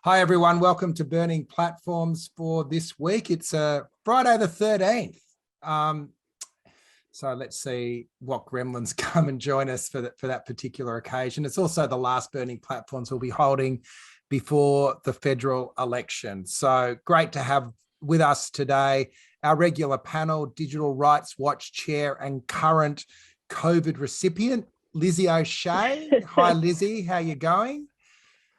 Hi, everyone. Welcome to Burning Platforms for this week. It's Friday the 13th. So let's see what gremlins come and join us for that particular occasion. It's also the last Burning Platforms we'll be holding before the federal election. So great to have with us today our regular panel, Digital Rights Watch Chair and current COVID recipient, Lizzie O'Shea. Hi, Lizzie. How you going?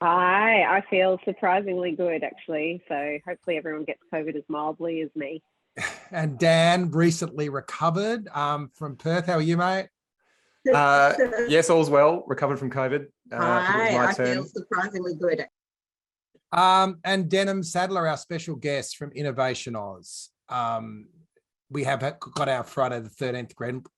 Hi, I feel surprisingly good, actually. So hopefully everyone gets COVID as mildly as me. And Dan, recently recovered from Perth. How are you, mate? Yes, all's well. Recovered from COVID. Hi, I feel surprisingly good. And Denham Sadler, our special guest from Innovation Oz. We have got our Friday the 13th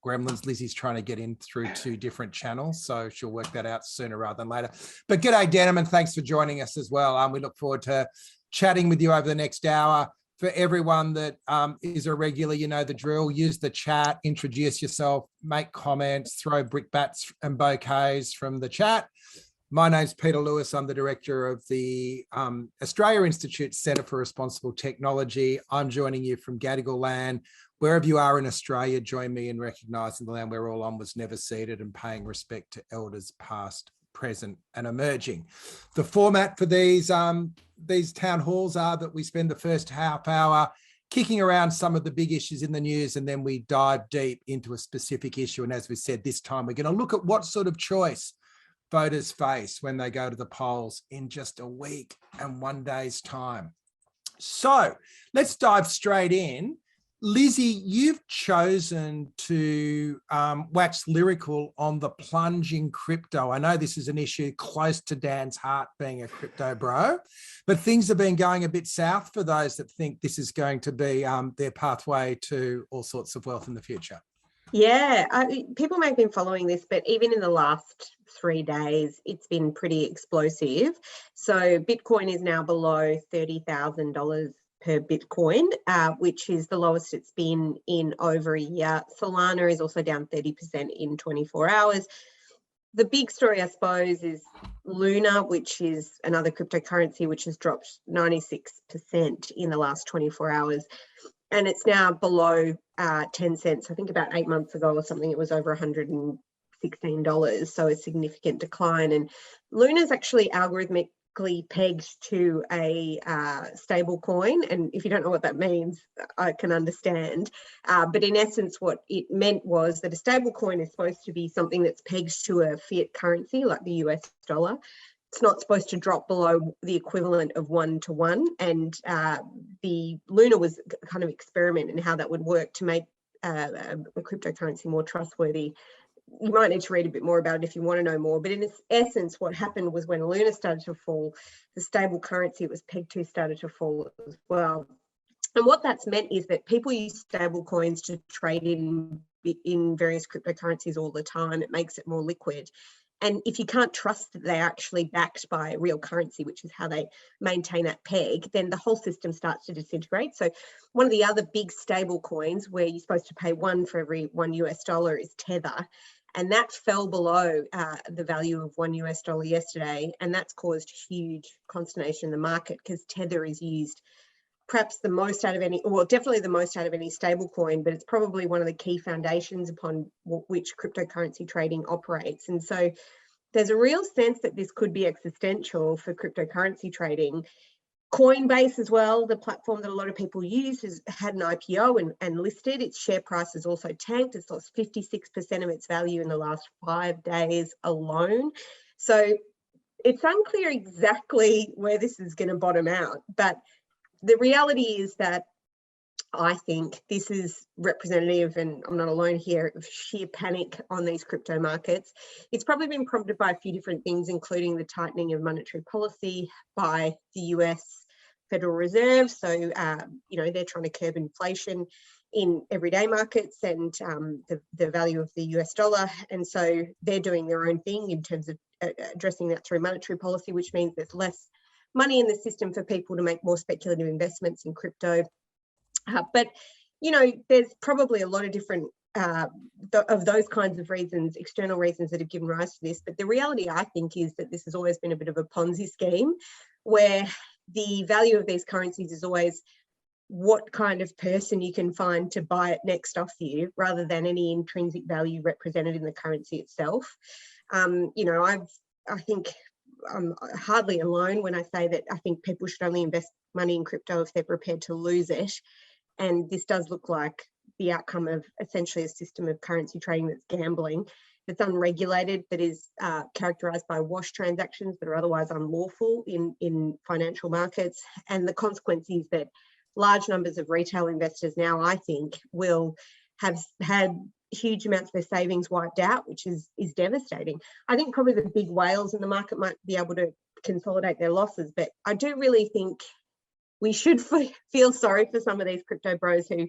gremlins. Lizzie's trying to get in through 2 different channels, so she'll work that out sooner rather than later. But g'day, Denham, and thanks for joining us as well. We look forward to chatting with you over the next hour. For everyone that is a regular, you know the drill. Use the chat, introduce yourself, make comments, throw brickbats and bouquets from the chat. My name's Peter Lewis. I'm the director of the Australia Institute Centre for Responsible Technology. I'm joining you from Gadigal land. Wherever you are in Australia, join me in recognising the land we're all on was never ceded and paying respect to elders past, present and emerging. The format for these town halls are that we spend the first half hour kicking around some of the big issues in the news, and then we dive deep into a specific issue. And as we said, this time we're going to look at what sort of choice voters face when they go to the polls in just a week and 1 day's time. So let's dive straight in. Lizzie, you've chosen to wax lyrical on the plunge in crypto. I know this is an issue close to Dan's heart, being a crypto bro, but things have been going a bit south for those that think this is going to be their pathway to all sorts of wealth in the future. Yeah, people may have been following this, but even in the last 3 days, it's been pretty explosive. So Bitcoin is now below $30,000 per Bitcoin, which is the lowest it's been in over a year. Solana is also down 30% in 24 hours. The big story, I suppose, is Luna, which is another cryptocurrency, which has dropped 96% in the last 24 hours. And it's now below 10 cents. I think about 8 months ago or something, it was over $116. So a significant decline. And Luna's actually algorithmically pegged to a stable coin. And if you don't know what that means, I can understand. But in essence, what it meant was that a stable coin is supposed to be something that's pegged to a fiat currency like the US dollar. It's not supposed to drop below the equivalent of 1 to 1. And the Luna was kind of experiment in how that would work to make a cryptocurrency more trustworthy. You might need to read a bit more about it if you want to know more. But in essence, what happened was when Luna started to fall, the stable currency it was pegged to started to fall as well. And what that's meant is that people use stable coins to trade in various cryptocurrencies all the time. It makes it more liquid. And if you can't trust that they're actually backed by real currency, which is how they maintain that peg, then the whole system starts to disintegrate. So one of the other big stable coins where you're supposed to pay 1 for every $1 US is Tether. And that fell below the value of $1 US yesterday. And that's caused huge consternation in the market because Tether is used perhaps the most out of any, well, definitely the most out of any stable coin, but it's probably one of the key foundations upon which cryptocurrency trading operates. And so there's a real sense that this could be existential for cryptocurrency trading. Coinbase as well, the platform that a lot of people use, has had an IPO and listed. Its share price has also tanked. It's lost 56% of its value in the last 5 days alone. So it's unclear exactly where this is going to bottom out, but the reality is that I think this is representative, and I'm not alone here, of sheer panic on these crypto markets. It's probably been prompted by a few different things, including the tightening of monetary policy by the US Federal Reserve. So, they're trying to curb inflation in everyday markets and the value of the US dollar. And so they're doing their own thing in terms of addressing that through monetary policy, which means there's less money in the system for people to make more speculative investments in crypto. But there's probably a lot of different of those kinds of reasons, external reasons that have given rise to this. But the reality, I think, is that this has always been a bit of a Ponzi scheme, where the value of these currencies is always what kind of person you can find to buy it next off you, rather than any intrinsic value represented in the currency itself. I think I'm hardly alone when I say that I think people should only invest money in crypto if they're prepared to lose it. And this does look like the outcome of essentially a system of currency trading that's gambling, that's unregulated, that is characterized by wash transactions that are otherwise unlawful in financial markets. And the consequence is that large numbers of retail investors now, I think, will have had huge amounts of their savings wiped out, which is devastating. I think probably the big whales in the market might be able to consolidate their losses, but I do really think we should feel sorry for some of these crypto bros who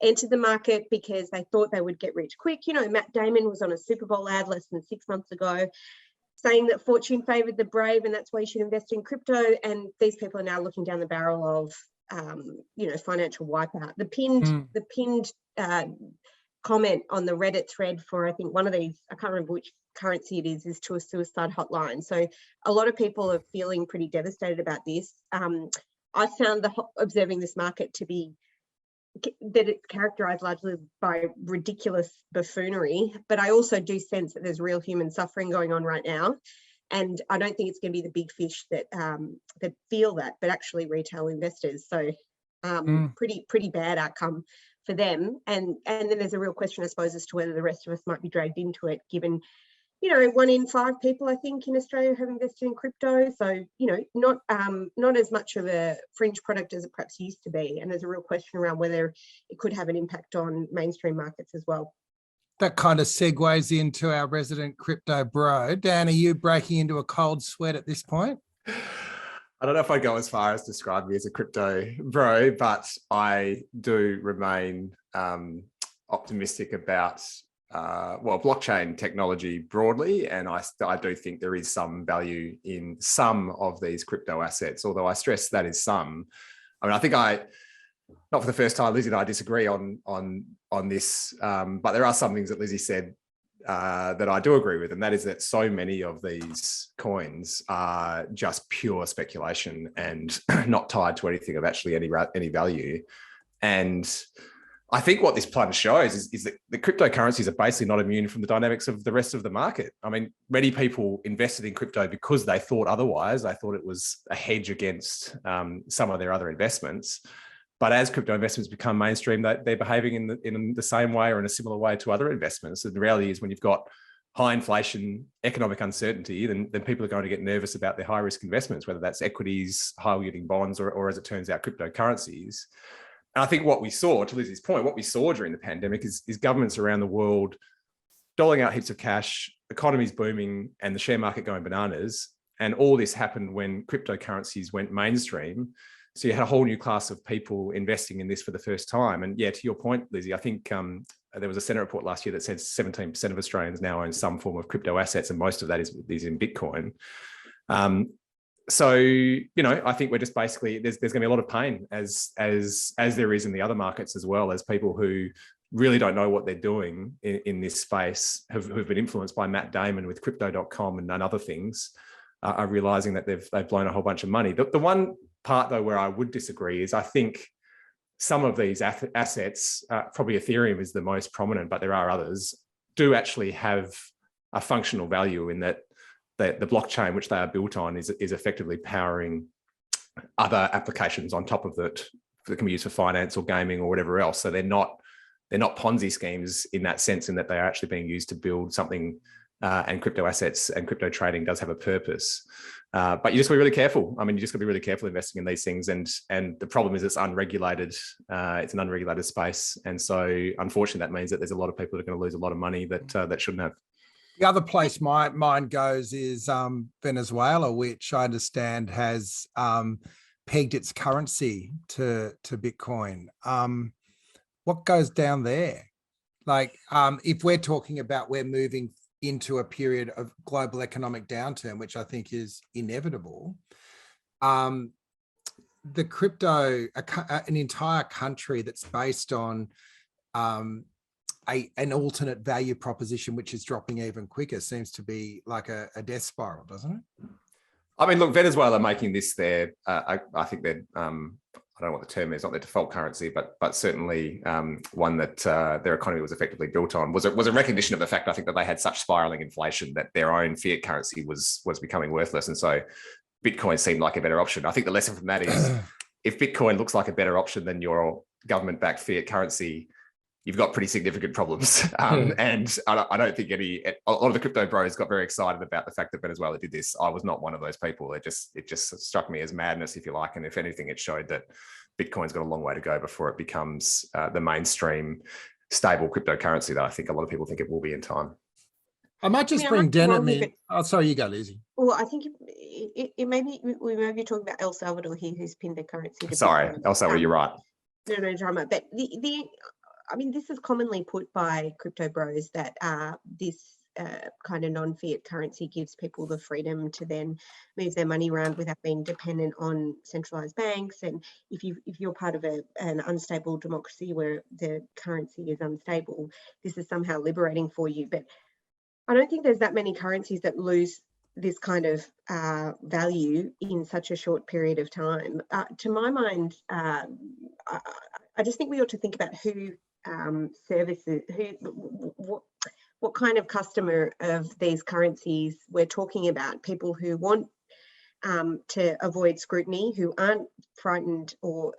entered the market because they thought they would get rich quick. You know, Matt Damon was on a Super Bowl ad less than 6 months ago saying that fortune favored the brave and that's why you should invest in crypto. And these people are now looking down the barrel of financial wipeout. The pinned comment on the Reddit thread for, I think, one of these, I can't remember which currency it is to a suicide hotline. So a lot of people are feeling pretty devastated about this. I found observing this market to be that it's characterized largely by ridiculous buffoonery, but I also do sense that there's real human suffering going on right now. And I don't think it's going to be the big fish that feel that, but actually retail investors. So pretty bad outcome for them. And then there's a real question, I suppose, as to whether the rest of us might be dragged into it, given, 1 in 5 people, I think, in Australia have invested in crypto. So, not as much of a fringe product as it perhaps used to be. And there's a real question around whether it could have an impact on mainstream markets as well. That kind of segues into our resident crypto bro. Dan, are you breaking into a cold sweat at this point? I don't know if I go as far as describe me as a crypto bro, but I do remain optimistic about blockchain technology broadly, and I do think there is some value in some of these crypto assets, although I stress that is some. I mean, I think not for the first time, Lizzie and I disagree on this, but there are some things that Lizzie said that I do agree with, and that is that so many of these coins are just pure speculation and not tied to anything of actually any value. And I think what this plunge shows is that the cryptocurrencies are basically not immune from the dynamics of the rest of the market. I mean, many people invested in crypto because they thought otherwise. They thought it was a hedge against some of their other investments. But as crypto investments become mainstream, they're behaving in the same way or in a similar way to other investments. And the reality is when you've got high inflation, economic uncertainty, then people are going to get nervous about their high risk investments, whether that's equities, high yielding bonds, or as it turns out, cryptocurrencies. And I think what we saw, to Lizzie's point, what we saw during the pandemic is governments around the world doling out heaps of cash, economies booming, and the share market going bananas. And all this happened when cryptocurrencies went mainstream. So you had a whole new class of people investing in this for the first time. And yeah, to your point, Lizzie, I think there was a Senate report last year that said 17% of Australians now own some form of crypto assets, and most of that is in Bitcoin. So, I think we're just basically, there's going to be a lot of pain as there is in the other markets as well, as people who really don't know what they're doing in this space who've been influenced by Matt Damon with crypto.com and other things are realizing that they've blown a whole bunch of money. The one part though where I would disagree is I think some of these assets, probably Ethereum is the most prominent, but there are others, do actually have a functional value in that the blockchain which they are built on is effectively powering other applications on top of it that can be used for finance or gaming or whatever else. So they're not Ponzi schemes in that sense, in that they are actually being used to build something, and crypto assets and crypto trading does have a purpose. But you just got to be really careful. I mean, you just got to be really careful investing in these things. And the problem is it's unregulated. It's an unregulated space. And so unfortunately, that means that there's a lot of people that are going to lose a lot of money that shouldn't have. The other place my mind goes is Venezuela, which I understand has pegged its currency to Bitcoin. What goes down there? Like, if we're talking about we're moving into a period of global economic downturn, which I think is inevitable, the crypto, an entire country that's based on an alternate value proposition, which is dropping even quicker, seems to be like a death spiral, doesn't it? I mean, look, Venezuela making this their, I think they're, I don't know what the term is, not their default currency, but certainly one that their economy was effectively built on, was a recognition of the fact, I think, that they had such spiraling inflation that their own fiat currency was becoming worthless. And so Bitcoin seemed like a better option. I think the lesson from that is if Bitcoin looks like a better option than your government-backed fiat currency, you've got pretty significant problems. And I don't think a lot of the crypto bros got very excited about the fact that Venezuela did this. I was not one of those people. It just struck me as madness, if you like. And if anything, it showed that Bitcoin's got a long way to go before it becomes the mainstream stable cryptocurrency that I think a lot of people think it will be in time. I might just bring Denim in. Oh, sorry, you go, Lizzie. Well, I think it may be, we may be talking about El Salvador here, who's pinned their currency to Sorry, Bitcoin. El Salvador, you're right. No drama. But I mean, this is commonly put by crypto bros that this kind of non-fiat currency gives people the freedom to then move their money around without being dependent on centralized banks. And if you're part of an unstable democracy where the currency is unstable, this is somehow liberating for you. But I don't think there's that many currencies that lose this kind of value in such a short period of time. To my mind, I just think we ought to think about who services, what kind of customer of these currencies we're talking about. People who want to avoid scrutiny, who aren't frightened or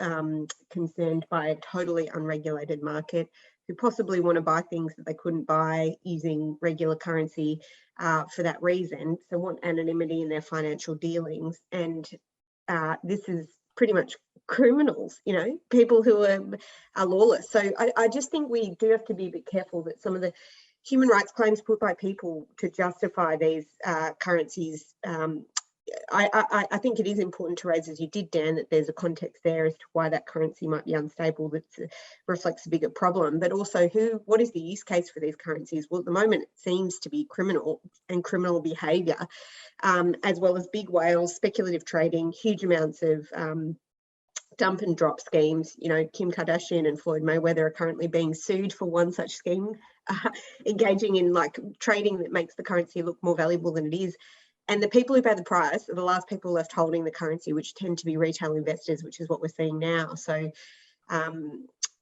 concerned by a totally unregulated market, who possibly want to buy things that they couldn't buy using regular currency for that reason, so want anonymity in their financial dealings. And this is pretty much criminals, people who are lawless. So I just think we do have to be a bit careful that some of the human rights claims put by people to justify these currencies, I think it is important to raise, as you did, Dan, that there's a context there as to why that currency might be unstable that reflects a bigger problem. But also, what is the use case for these currencies? Well, at the moment, it seems to be criminal behaviour, as well as big whales, speculative trading, huge amounts of dump and drop schemes. Kim Kardashian and Floyd Mayweather are currently being sued for one such scheme, engaging in trading that makes the currency look more valuable than it is. And the people who pay the price are the last people left holding the currency, which tend to be retail investors, which is what we're seeing now. So,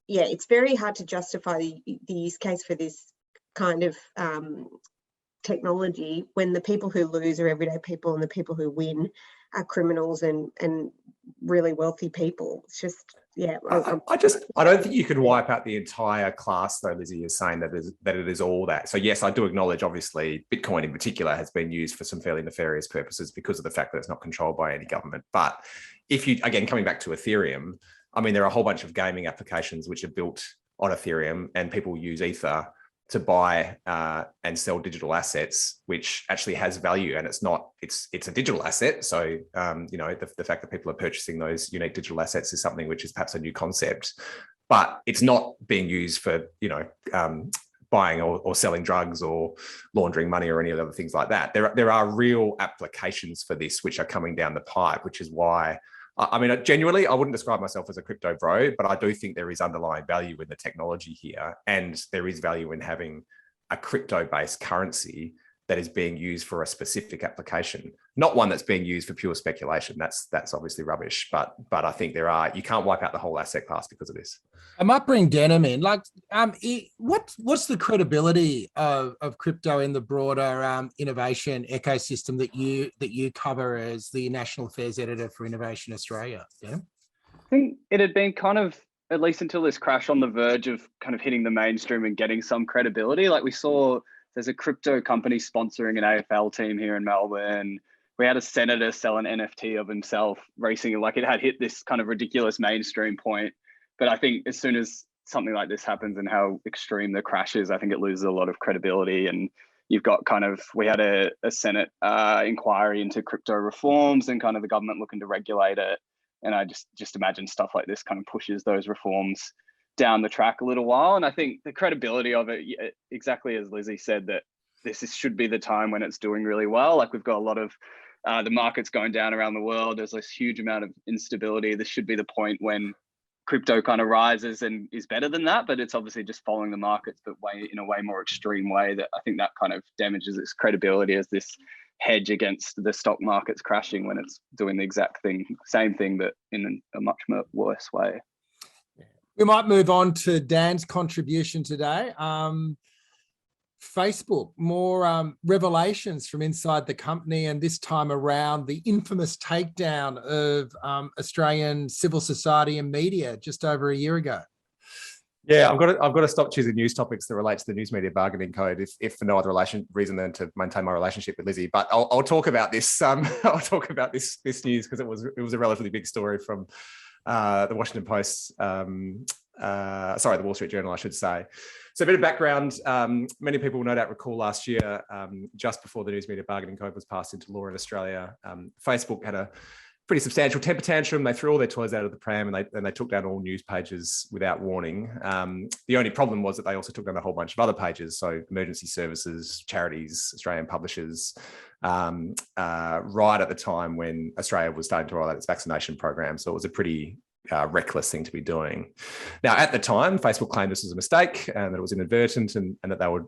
it's very hard to justify the use case for this kind of technology when the people who lose are everyday people and the people who win are criminals and really wealthy people. It's just, I don't think you can wipe out the entire class, though, Lizzie, is saying that it is all that. So yes, I do acknowledge, obviously, Bitcoin in particular has been used for some fairly nefarious purposes because of the fact that it's not controlled by any government. But if you, again, coming back to Ethereum, I mean, there are a whole bunch of gaming applications which are built on Ethereum, and people use Ether to buy and sell digital assets, which actually has value, and it's a digital asset. So the fact that people are purchasing those unique digital assets is something which is perhaps a new concept, but it's not being used for buying or selling drugs or laundering money or any other things like that. There are real applications for this which are coming down the pipe, which is why. I mean, genuinely, I wouldn't describe myself as a crypto bro, but I do think there is underlying value in the technology here. And there is value in having a crypto-based currency that is being used for a specific application, not one that's being used for pure speculation. That's obviously rubbish. But I think you can't wipe out the whole asset class because of this. I might bring Denim in. What's the credibility of crypto in the broader innovation ecosystem that you cover as the National Affairs Editor for Innovation Australia? Denim? I think it had been kind of, at least until this crash, on the verge of kind of hitting the mainstream and getting some credibility. Like we saw, there's a crypto company sponsoring an AFL team here in Melbourne. We had a senator sell an NFT of himself racing. Like it had hit this kind of ridiculous mainstream point. But I think as soon as something like this happens and how extreme the crash is, I think it loses a lot of credibility. And you've got we had a Senate inquiry into crypto reforms and kind of the government looking to regulate it. And I just imagine stuff like this kind of pushes those reforms down the track a little while. And I think the credibility of it, exactly as Lizzie said, that should be the time when it's doing really well. Like we've got a lot of the markets going down around the world. There's this huge amount of instability. This should be the point when crypto kind of rises and is better than that, but it's obviously just following the markets, but in a way more extreme way that I think that kind of damages its credibility as this hedge against the stock markets crashing when it's doing the exact same thing, but in a much worse way. We might move on to Dan's contribution today. Facebook, more revelations from inside the company, and this time around the infamous takedown of Australian civil society and media just over a year ago. Yeah, I've got to stop choosing news topics that relate to the news media bargaining code, if for no other reason than to maintain my relationship with Lizzie. But I'll talk about this. I'll talk about this news because it was a relatively big story from the Washington Post. The Wall Street Journal, I should say. So a bit of background. Many people will no doubt recall last year, just before the news media bargaining code was passed into law in Australia, Facebook had a pretty substantial temper tantrum. They threw all their toys out of the pram and they took down all news pages without warning. The only problem was that they also took down a whole bunch of other pages. So emergency services, charities, Australian publishers, right at the time when Australia was starting to roll out its vaccination program. So it was a pretty reckless thing to be doing. Now, at the time, Facebook claimed this was a mistake and that it was inadvertent and that they would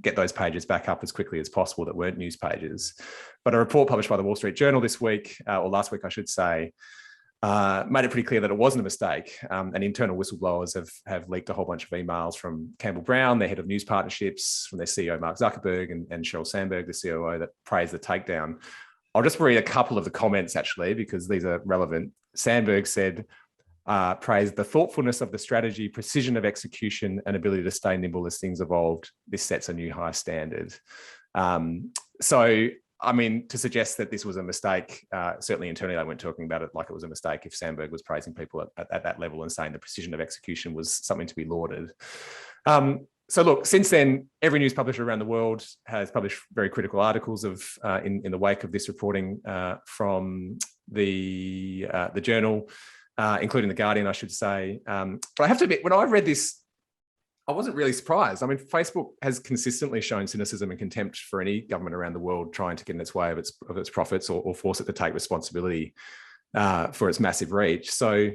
get those pages back up as quickly as possible that weren't news pages. But a report published by the Wall Street Journal this week, or last week, I should say, made it pretty clear that it wasn't a mistake. And internal whistleblowers have leaked a whole bunch of emails from Campbell Brown, their head of news partnerships, from their CEO, Mark Zuckerberg, and Sheryl Sandberg, the COO, that praised the takedown. I'll just read a couple of the comments, actually, because these are relevant. Sandberg said, praised the thoughtfulness of the strategy, precision of execution, and ability to stay nimble as things evolved. This sets a new high standard. So, I mean, to suggest that this was a mistake, certainly internally they weren't talking about it like it was a mistake if Sandberg was praising people at that level and saying the precision of execution was something to be lauded. So look, since then, every news publisher around the world has published very critical articles in the wake of this reporting from the journal, including The Guardian, I should say. But I have to admit, when I read this, I wasn't really surprised. I mean, Facebook has consistently shown cynicism and contempt for any government around the world trying to get in its way of its profits or force it to take responsibility for its massive reach. So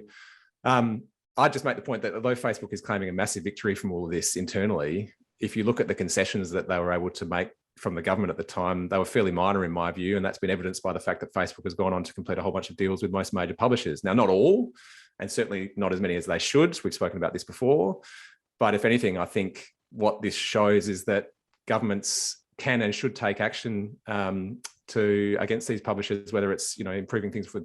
I'd just make the point that although Facebook is claiming a massive victory from all of this internally, if you look at the concessions that they were able to make from the government at the time, they were fairly minor in my view. And that's been evidenced by the fact that Facebook has gone on to complete a whole bunch of deals with most major publishers. Now, not all, and certainly not as many as they should. We've spoken about this before. But if anything, I think what this shows is that governments can and should take action against these publishers, whether it's improving things with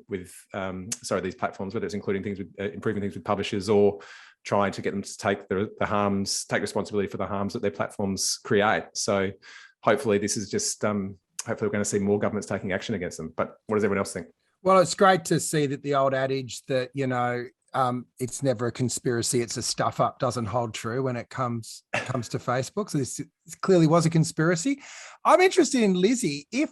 these platforms, whether it's including things with improving things with publishers or trying to get them to take take responsibility for the harms that their platforms create. So hopefully this is just hopefully we're going to see more governments taking action against them. But what does everyone else think? Well, it's great to see that the old adage that it's never a conspiracy, it's a stuff up doesn't hold true when it comes to Facebook. So this clearly was a conspiracy. I'm interested in, Lizzie, if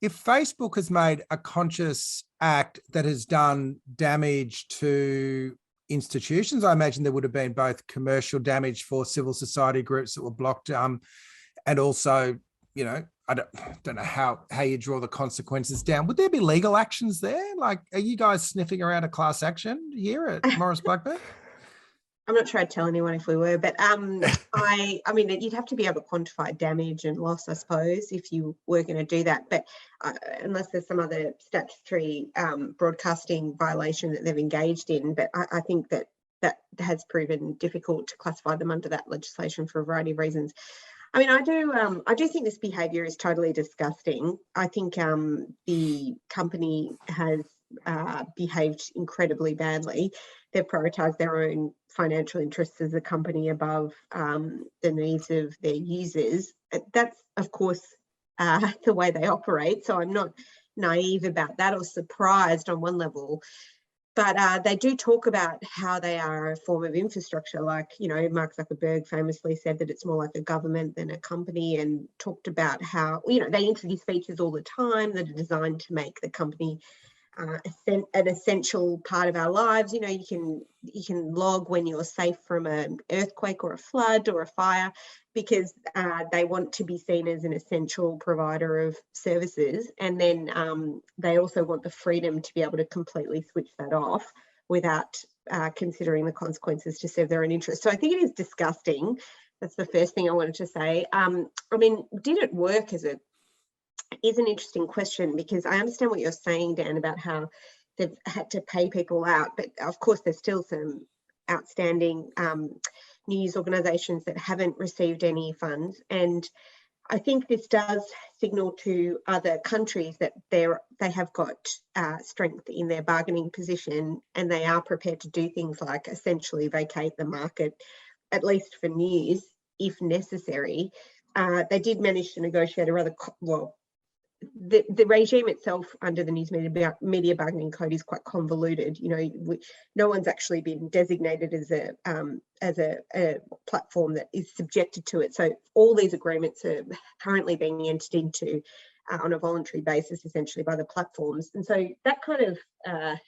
Facebook has made a conscious act that has done damage to institutions, I imagine there would have been both commercial damage for civil society groups that were blocked, and also, I don't know how you draw the consequences down. Would there be legal actions there? Like, are you guys sniffing around a class action here at Morris Blackburn? I'm not sure I'd tell anyone if we were, but I mean, you'd have to be able to quantify damage and loss, I suppose, if you were going to do that. But unless there's some other statutory broadcasting violation that they've engaged in, but I think that has proven difficult to classify them under that legislation for a variety of reasons. I mean, I do think this behaviour is totally disgusting. I think the company has behaved incredibly badly. They've prioritised their own financial interests as a company above the needs of their users. That's, of course, the way they operate. So I'm not naive about that or surprised on one level. But they do talk about how they are a form of infrastructure. Like, Mark Zuckerberg famously said that it's more like a government than a company, and talked about how, they introduce features all the time that are designed to make the company an essential part of our lives. You can log when you're safe from an earthquake or a flood or a fire, because they want to be seen as an essential provider of services. And then they also want the freedom to be able to completely switch that off without considering the consequences to serve their own interests. So I think it is disgusting. That's the first thing I wanted to say. I mean, did it work is an interesting question, because I understand what you're saying, Dan, about how they've had to pay people out, but of course there's still some outstanding news organisations that haven't received any funds, and I think this does signal to other countries that they have got strength in their bargaining position, and they are prepared to do things like essentially vacate the market, at least for news, if necessary. They did manage to negotiate a rather, the regime itself under the news media bargaining code is quite convoluted. You know, no one's actually been designated as a platform that is subjected to it. So all these agreements are currently being entered into on a voluntary basis, essentially, by the platforms. And so that kind of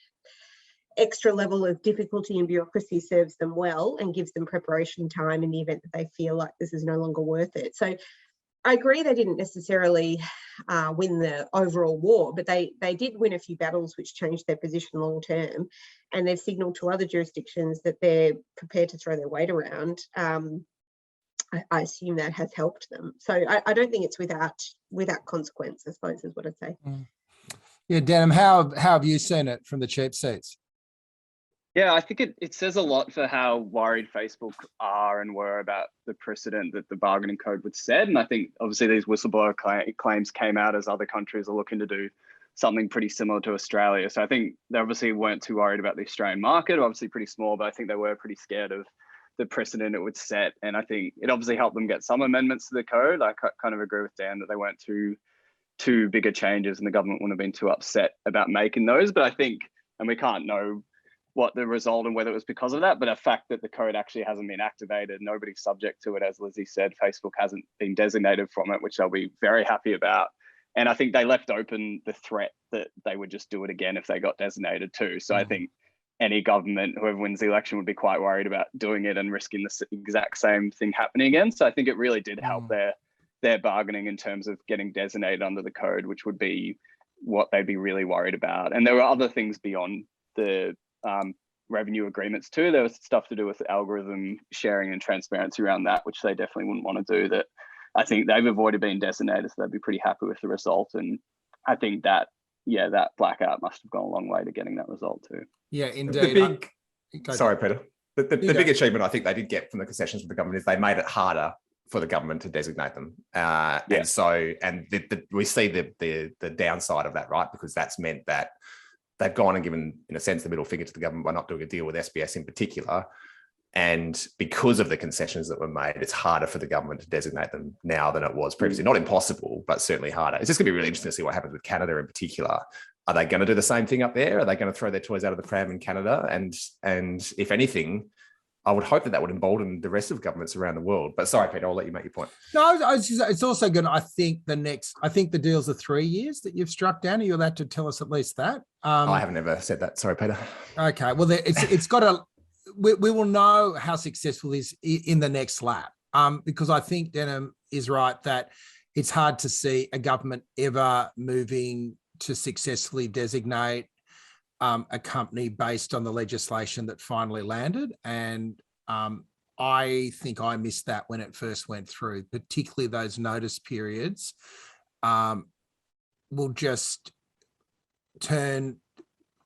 extra level of difficulty and bureaucracy serves them well and gives them preparation time in the event that they feel like this is no longer worth it. So I agree they didn't necessarily win the overall war, but they did win a few battles which changed their position long term, and they've signalled to other jurisdictions that they're prepared to throw their weight around. I assume that has helped them. So I don't think it's without consequence, I suppose, is what I'd say. Yeah, Denham, how have you seen it from the cheap seats? Yeah, I think it says a lot for how worried Facebook are and were about the precedent that the bargaining code would set. And I think obviously these whistleblower claims came out as other countries are looking to do something pretty similar to Australia. So I think they obviously weren't too worried about the Australian market, obviously pretty small, but I think they were pretty scared of the precedent it would set. And I think it obviously helped them get some amendments to the code. I kind of agree with Dan that they weren't too bigger changes and the government wouldn't have been too upset about making those. But I think, and we can't know what the result and whether it was because of that, but the fact that the code actually hasn't been activated, nobody's subject to it, as Lizzie said, Facebook hasn't been designated from it, which they'll be very happy about. And I think they left open the threat that they would just do it again if they got designated too. So I think any government, whoever wins the election, would be quite worried about doing it and risking the exact same thing happening again. So I think it really did help their bargaining in terms of getting designated under the code, which would be what they'd be really worried about. And there were other things beyond the revenue agreements too. There was stuff to do with algorithm sharing and transparency around that, which they definitely wouldn't want to do. That I think they've avoided being designated, so they'd be pretty happy with the result. And I think that, yeah, that blackout must have gone a long way to getting that result too. Yeah, indeed. Sorry, Peter. The big achievement I think they did get from the concessions from the government is they made it harder for the government to designate them. And so, and we see the downside of that, right? Because that's meant that they've gone and given, in a sense, the middle finger to the government by not doing a deal with SBS in particular. And because of the concessions that were made, it's harder for the government to designate them now than it was previously. Not impossible, but certainly harder. It's just going to be really interesting to see what happens with Canada in particular. Are they going to do the same thing up there? Are they going to throw their toys out of the pram in Canada? And if anything, I would hope that would embolden the rest of governments around the world. But sorry, Peter, I'll let you make your point. No, it's also going to, I think the deals are 3 years that you've struck down. Are you allowed to tell us at least that? I haven't ever said that. Sorry, Peter. Okay. Well, it's got to, we will know how successful it is in the next lap. Because I think Denham is right that it's hard to see a government ever moving to successfully designate a company based on the legislation that finally landed. And I think I missed that when it first went through, particularly those notice periods will just turn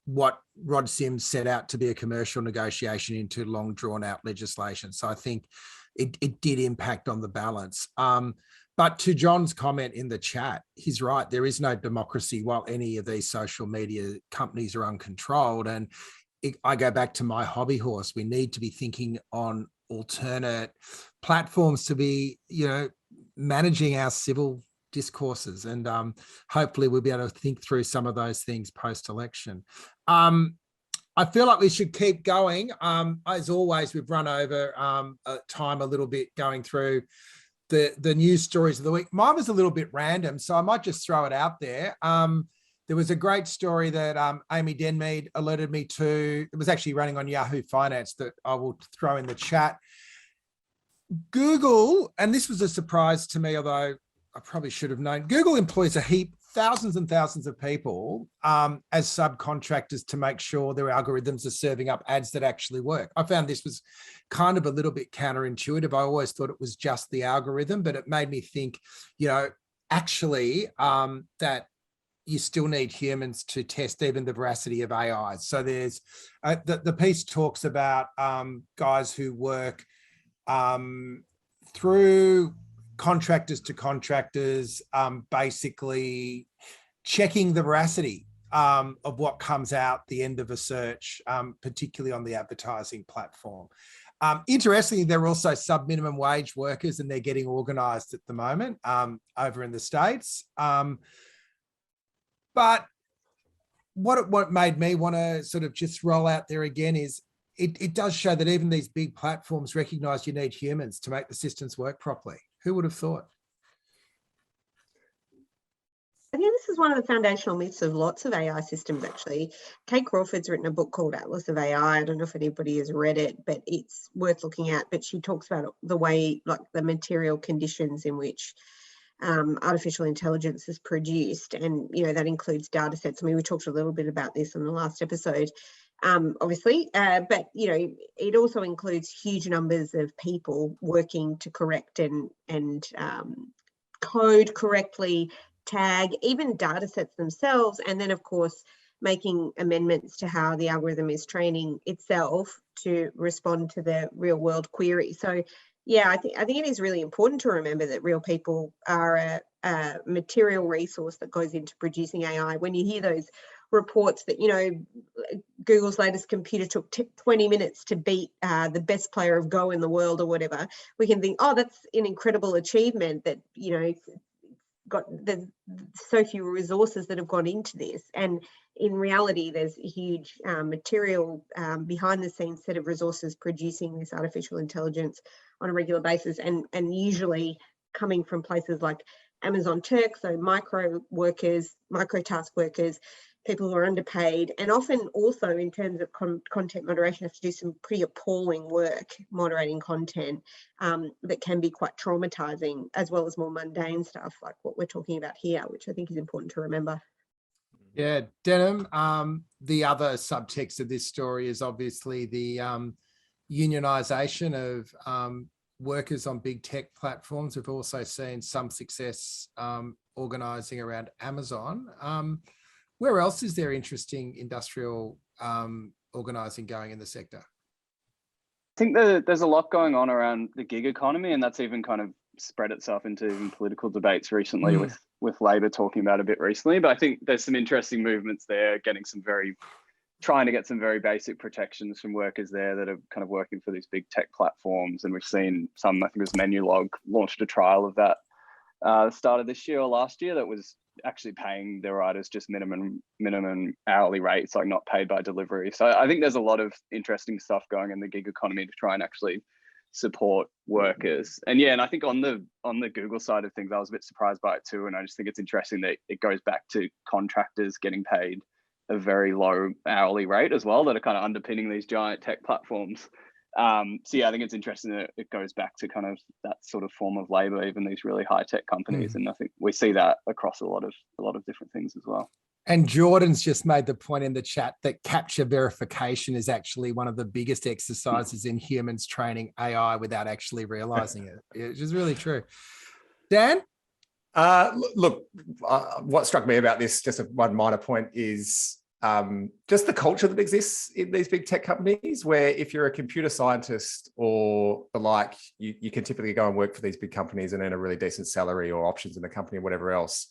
what Rod Sims set out to be a commercial negotiation into long drawn out legislation. So I think it did impact on the balance. But to John's comment in the chat, he's right. There is no democracy while any of these social media companies are uncontrolled. And I go back to my hobby horse. We need to be thinking on alternate platforms to be, managing our civil discourses. And hopefully we'll be able to think through some of those things post-election. I feel like we should keep going. As always, we've run over time a little bit going through the news stories of the week. Mine was a little bit random, so I might just throw it out there. There was a great story that Amy Denmead alerted me to. It was actually running on Yahoo Finance that I will throw in the chat. Google, and this was a surprise to me, although I probably should have known, Google employs thousands and thousands of people as subcontractors to make sure their algorithms are serving up ads that actually work. I found this was kind of a little bit counterintuitive. I always thought it was just the algorithm, but it made me think, actually that you still need humans to test even the veracity of AI. So there's the piece talks about guys who work through contractors to contractors, basically checking the veracity of what comes out the end of a search, particularly on the advertising platform. Interestingly, there are also sub-minimum wage workers, and they're getting organised at the moment over in the States. But what made me want to sort of just roll out there again is it does show that even these big platforms recognise you need humans to make the systems work properly. Who would have thought? I think this is one of the foundational myths of lots of AI systems, actually. Kate Crawford's written a book called Atlas of AI. I don't know if anybody has read it, but it's worth looking at. But she talks about the way, like the material conditions in which artificial intelligence is produced. And, that includes data sets. I mean, we talked a little bit about this in the last episode, obviously, but, it also includes huge numbers of people working to correct and code correctly, tag, even data sets themselves, and then of course making amendments to how the algorithm is training itself to respond to the real world query. So yeah, I think it is really important to remember that real people are a material resource that goes into producing AI. When you hear those reports that Google's latest computer took 20 minutes to beat the best player of Go in the world or whatever, we can think, oh, that's an incredible achievement that there's so few resources that have gone into this, and in reality there's a huge material behind the scenes set of resources producing this artificial intelligence on a regular basis, and usually coming from places like Amazon Turk, so micro task workers, people who are underpaid, and often also in terms of content moderation have to do some pretty appalling work moderating content that can be quite traumatizing, as well as more mundane stuff like what we're talking about here, which I think is important to remember. Yeah, Denim, the other subtext of this story is obviously the unionization of workers on big tech platforms. We've also seen some success organizing around Amazon. Where else is there interesting industrial organising going in the sector? I think there's a lot going on around the gig economy, and that's even kind of spread itself into even political debates recently with Labor talking about it a bit recently. But I think there's some interesting movements there, trying to get some very basic protections from workers there that are kind of working for these big tech platforms. And we've seen some, I think it was Menulog, launched a trial of that start of this year or last year that was actually paying their writers just minimum hourly rates, like not paid by delivery. So I think there's a lot of interesting stuff going in the gig economy to try and actually support workers. And yeah, and I think on the Google side of things, I was a bit surprised by it too. And I just think it's interesting that it goes back to contractors getting paid a very low hourly rate as well, that are kind of underpinning these giant tech platforms. So yeah, I think it's interesting that it goes back to kind of that sort of form of labor, even these really high tech companies. And I think we see that across a lot of different things as well. And Jordan's just made the point in the chat that capture verification is actually one of the biggest exercises in humans training AI without actually realizing it, which is really true. Dan? Look, what struck me about this, just one minor point, is just the culture that exists in these big tech companies, where if you're a computer scientist or the like, you can typically go and work for these big companies and earn a really decent salary or options in the company or whatever else.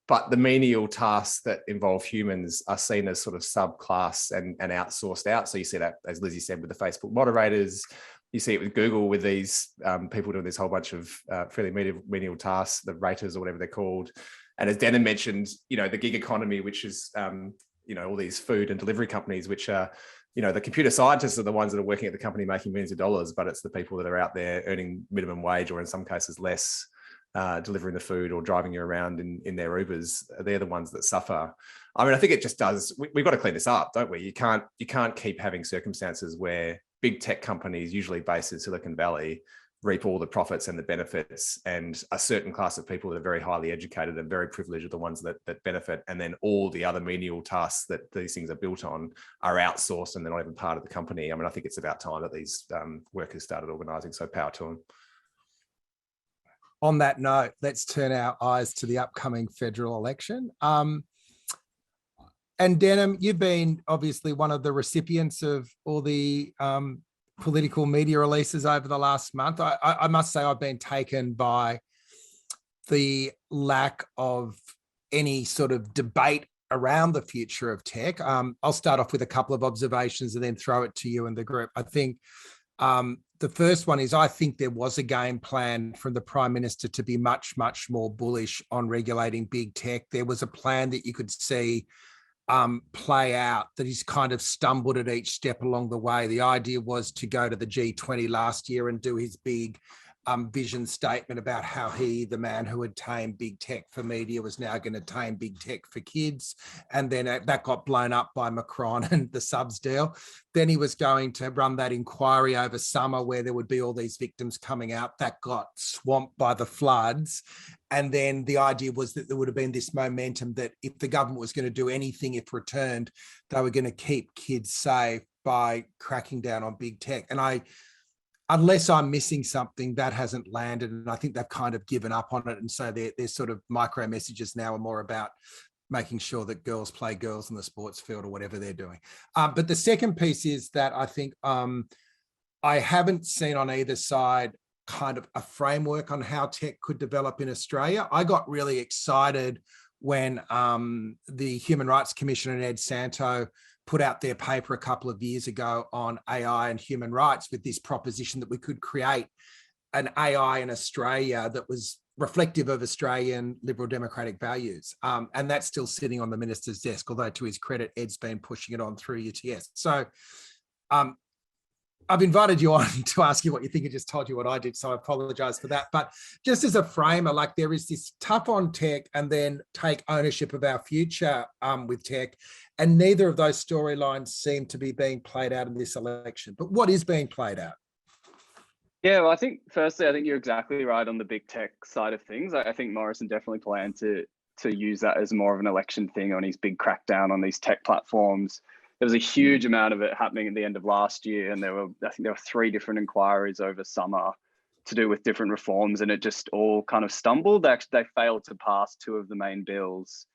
But the menial tasks that involve humans are seen as sort of subclass and outsourced out. So you see that, as Lizzie said, with the Facebook moderators. You see it with Google with these people doing this whole bunch of fairly menial tasks, the raters or whatever they're called. And as Denim mentioned, the gig economy, which is, all these food and delivery companies, which are, the computer scientists are the ones that are working at the company making millions of dollars, but it's the people that are out there earning minimum wage or in some cases less, delivering the food or driving you around in their Ubers. They're the ones that suffer. I mean, I think it just does. We've got to clean this up, don't we? You can't keep having circumstances where big tech companies, usually based in Silicon Valley, reap all the profits and the benefits, and a certain class of people that are very highly educated and very privileged are the ones that benefit, and then all the other menial tasks that these things are built on are outsourced and they're not even part of the company. I mean, I think it's about time that these workers started organising, so power to them. On that note, let's turn our eyes to the upcoming federal election. And Denham, you've been obviously one of the recipients of all the political media releases over the last month. I must say I've been taken by the lack of any sort of debate around the future of tech. I'll start off with a couple of observations and then throw it to you and the group. I think the first one is I think there was a game plan from the Prime Minister to be much, much more bullish on regulating big tech. There was a plan that you could see play out that he's kind of stumbled at each step along the way. The idea was to go to the G20 last year and do his big vision statement about how he, the man who had tamed big tech for media, was now going to tame big tech for kids. And then that got blown up by Macron and the subs deal. Then he was going to run that inquiry over summer where there would be all these victims coming out. That got swamped by the floods. And then the idea was that there would have been this momentum that if the government was going to do anything, if returned, they were going to keep kids safe by cracking down on big tech. And unless I'm missing something, that hasn't landed. And I think they've kind of given up on it. And so their sort of micro messages now are more about making sure that girls play girls in the sports field or whatever they're doing. But the second piece is that I think I haven't seen on either side kind of a framework on how tech could develop in Australia. I got really excited when the Human Rights Commissioner and Ed Santo put out their paper a couple of years ago on AI and human rights with this proposition that we could create an AI in Australia that was reflective of Australian liberal democratic values. And that's still sitting on the minister's desk, although to his credit, Ed's been pushing it on through UTS. So I've invited you on to ask you what you think. I just told you what I did, so I apologize for that. But just as a framer, like there is this tough on tech and then take ownership of our future with tech. And neither of those storylines seem to be being played out in this election. But what is being played out? Yeah, well, I think firstly, I think you're exactly right on the big tech side of things. I think Morrison definitely planned to use that as more of an election thing on his big crackdown on these tech platforms. There was a huge amount of it happening at the end of last year, and I think there were 3 different inquiries over summer to do with different reforms, and it just all kind of stumbled. They failed to pass 2 of the main bills,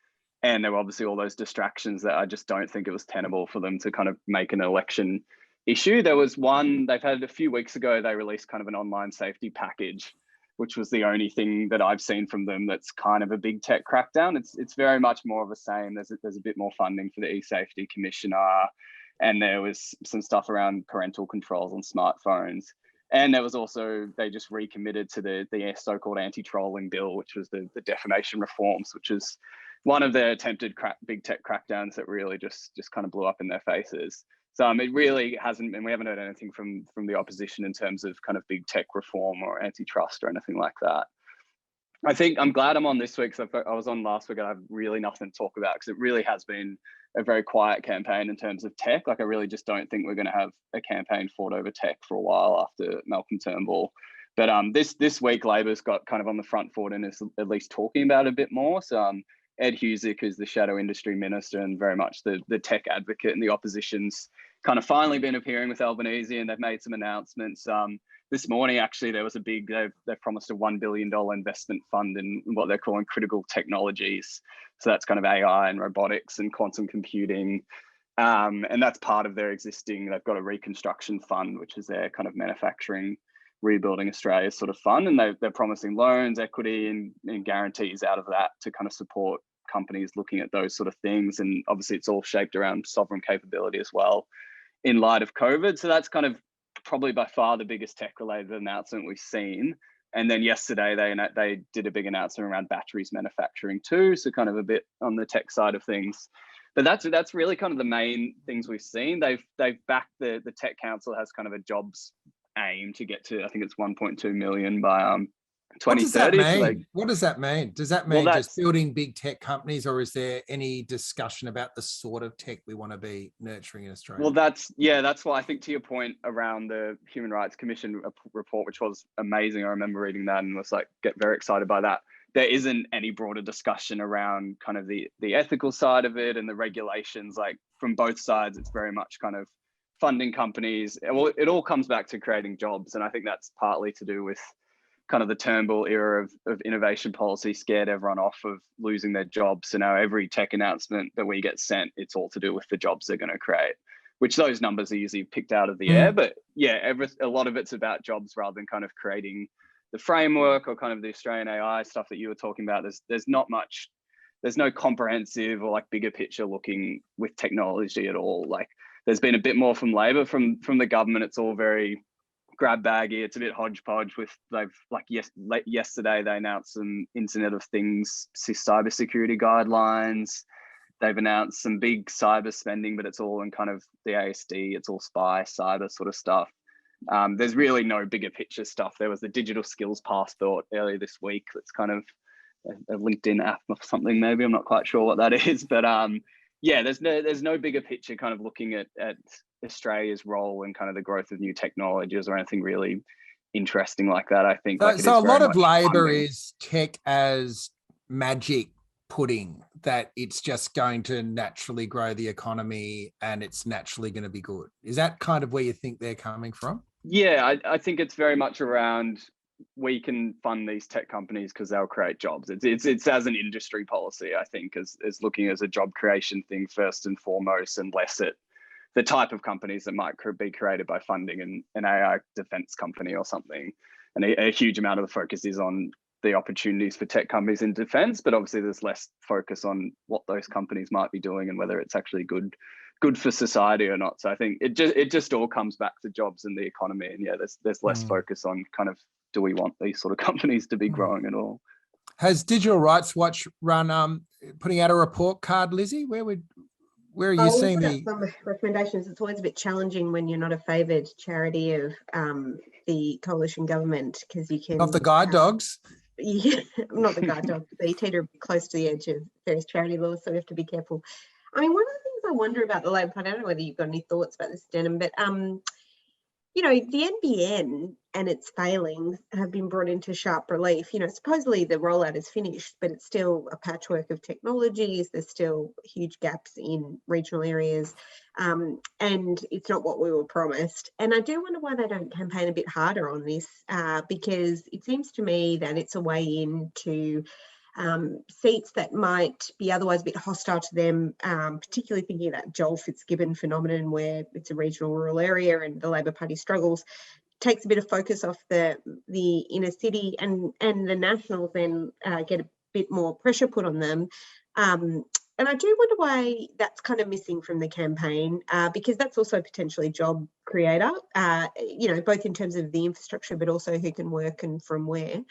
and there were obviously all those distractions that I just don't think it was tenable for them to kind of make an election issue. There was one, they've had a few weeks ago, they released kind of an online safety package, which was the only thing that I've seen from them that's kind of a big tech crackdown. It's very much more of the same. There's a bit more funding for the e-safety commissioner, and there was some stuff around parental controls on smartphones. And there was also, they just recommitted to the so-called anti-trolling bill, which was the defamation reforms, which is one of the attempted big tech crackdowns that really just kind of blew up in their faces. So it really hasn't, and we haven't heard anything from the opposition in terms of kind of big tech reform or antitrust or anything like that. I think I'm glad I'm on this week because I was on last week and I have really nothing to talk about because it really has been a very quiet campaign in terms of tech. Like I really just don't think we're going to have a campaign fought over tech for a while after Malcolm Turnbull. But this week Labor's got kind of on the front foot and is at least talking about it a bit more. So Ed Husic is the shadow industry minister and very much the tech advocate, and the opposition's kind of finally been appearing with Albanese, and they've made some announcements. This morning, actually, there was they've promised a $1 billion investment fund in what they're calling critical technologies. So that's kind of AI and robotics and quantum computing. And that's part of their existing, they've got a reconstruction fund, which is their kind of manufacturing, rebuilding Australia sort of fund. And they're promising loans, equity and guarantees out of that to kind of support companies looking at those sort of things. And obviously it's all shaped around sovereign capability as well in light of COVID. So that's kind of probably by far the biggest tech related announcement we've seen. And then yesterday they did a big announcement around batteries manufacturing too. So kind of a bit on the tech side of things. But that's really kind of the main things we've seen. They've backed the Tech Council has kind of a jobs aim to get to, I think it's 1.2 million by What does that 2030. mean? Like, What does that mean? Does that Well, mean that's- just building big tech companies, or is there any discussion about the sort of tech we want to be nurturing in Australia? well, that's why I think, to your point around the Human Rights Commission report, which was amazing. I remember reading that and was like, get very excited by that. There isn't any broader discussion around kind of the ethical side of it and the regulations. Like, from both sides, it's very much kind of funding companies. Well, it all comes back to creating jobs, and I think that's partly to do with kind of the Turnbull era of innovation policy scared everyone off of losing their jobs. So now every tech announcement that we get sent, it's all to do with the jobs they're going to create, which those numbers are usually picked out of the air. But yeah, a lot of it's about jobs rather than kind of creating the framework or kind of the Australian AI stuff that you were talking about. There's not much, there's no comprehensive or like bigger picture looking with technology at all. Like, there's been a bit more from Labor, from the government. It's all very grab baggy. It's a bit hodgepodge with, yesterday they announced some Internet of Things cybersecurity guidelines. They've announced some big cyber spending, but it's all in kind of the ASD. It's all spy cyber sort of stuff. There's really no bigger picture stuff. There was the digital skills passport earlier this week. That's kind of a LinkedIn app or something, maybe. I'm not quite sure what that is, but yeah, there's no bigger picture kind of looking at Australia's role in kind of the growth of new technologies or anything really interesting like that. I think so a lot of Labor is tech as magic pudding, that it's just going to naturally grow the economy and it's naturally going to be good. Is that kind of where you think they're coming from? Yeah, I think it's very much around, we can fund these tech companies because they'll create jobs. It's as an industry policy, I think, as looking as a job creation thing first and foremost, and less at the type of companies that might be created by funding an AI defense company or something. And a huge amount of the focus is on the opportunities for tech companies in defense, but obviously there's less focus on what those companies might be doing and whether it's actually good for society or not. So I think it just all comes back to jobs and the economy. And yeah, there's less focus on kind of, do we want these sort of companies to be growing at all? Has Digital Rights Watch run putting out a report card, Lizzie? Where are you seeing some recommendations? It's always a bit challenging when you're not a favoured charity of the coalition government, because you can... Of the guide dogs? Yeah, I'm not the guide dog. They teeter a bit close to the edge of various charity laws, so we have to be careful. I mean, one of the things I wonder about the Labor Party, I don't know whether you've got any thoughts about this, Denham, but you know, the NBN and its failings have been brought into sharp relief. You know, supposedly the rollout is finished, but it's still a patchwork of technologies. There's still huge gaps in regional areas, and it's not what we were promised. And I do wonder why they don't campaign a bit harder on this, because it seems to me that it's a way into seats that might be otherwise a bit hostile to them, particularly thinking of that Joel Fitzgibbon phenomenon where it's a regional rural area and the Labor Party struggles, takes a bit of focus off the inner city, and the Nationals then get a bit more pressure put on them. And I do wonder why that's kind of missing from the campaign, because that's also potentially job creator, you know, both in terms of the infrastructure, but also who can work and from where.